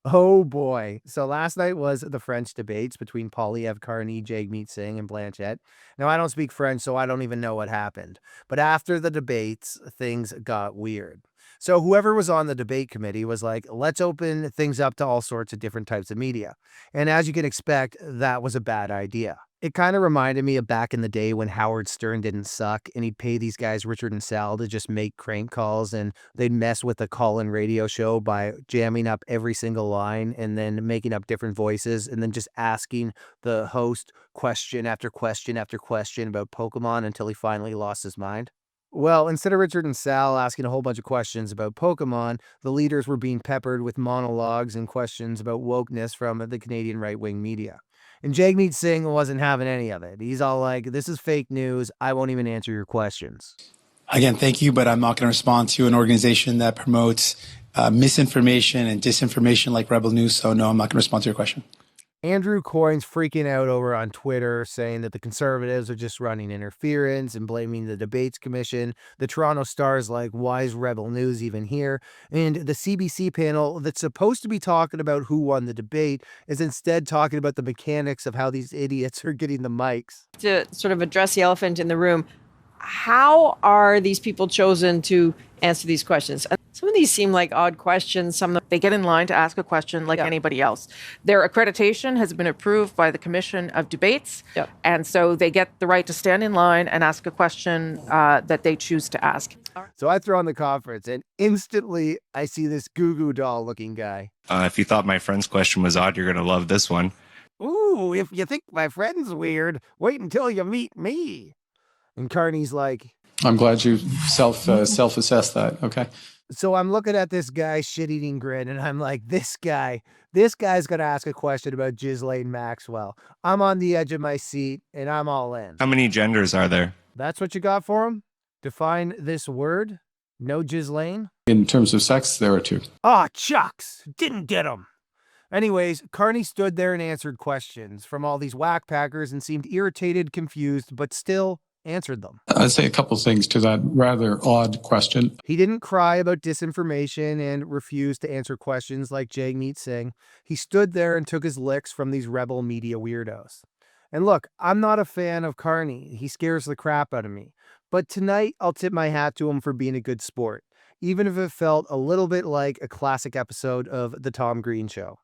Oh boy. So last night was the French debates between Polyev, Carney, Jagmeet Singh, and Blanchette. Now, I don't speak French, so I don't even know what happened. But after the debates, things got weird. So whoever was on the debate committee was like, let's open things up to all sorts of different types of media. And as you can expect, that was a bad idea. It kind of reminded me of back in the day when Howard Stern didn't suck and he'd pay these guys, Richard and Sal, to just make crank calls, and they'd mess with the call-in radio show by jamming up every single line and then making up different voices and then just asking the host question after question after question about Pokemon until he finally lost his mind. Well, instead of Richard and Sal asking a whole bunch of questions about Pokemon, the leaders were being peppered with monologues and questions about wokeness from the Canadian right wing media. And Jagmeet Singh wasn't having any of it. He's all like, this is fake news. I won't even answer your questions. Again, thank you, but I'm not going to respond to an organization that promotes misinformation and disinformation like Rebel News. So, no, I'm not going to respond to your question. Andrew Coyne's freaking out over on Twitter, saying that the conservatives are just running interference and blaming the debates commission. The Toronto Star's like, why is Rebel News even here? And the CBC panel that's supposed to be talking about who won the debate is instead talking about the mechanics of how these idiots are getting the mics. To sort of address the elephant in the room, how are these people chosen to answer these questions? Some of these seem like odd questions. They get in line to ask a question like anybody else. Their accreditation has been approved by the Commission of Debates, and so they get the right to stand in line and ask a question that they choose to ask. So I throw on the conference, and instantly I see this Goo Goo Doll looking guy. If you thought my friend's question was odd, you're going to love this one. Ooh, if you think my friend's weird, wait until you meet me. And Carney's like, I'm glad you self-assessed that. Okay. So I'm looking at this guy's shit-eating grin, and I'm like, this guy's gonna ask a question about Ghislaine Maxwell. I'm on the edge of my seat, and I'm all in. How many genders are there? That's what you got for him? Define this word? No Ghislaine? In terms of sex, there are two. Ah, chucks! Didn't get him! Anyways, Carney stood there and answered questions from all these whack packers and seemed irritated, confused, but still answered them. I'd say a couple things to that rather odd question. He didn't cry about disinformation and refused to answer questions like Jagmeet Singh. He stood there and took his licks from these rebel media weirdos. And look, I'm not a fan of Carney. He scares the crap out of me. But tonight, I'll tip my hat to him for being a good sport, even if it felt a little bit like a classic episode of The Tom Green Show.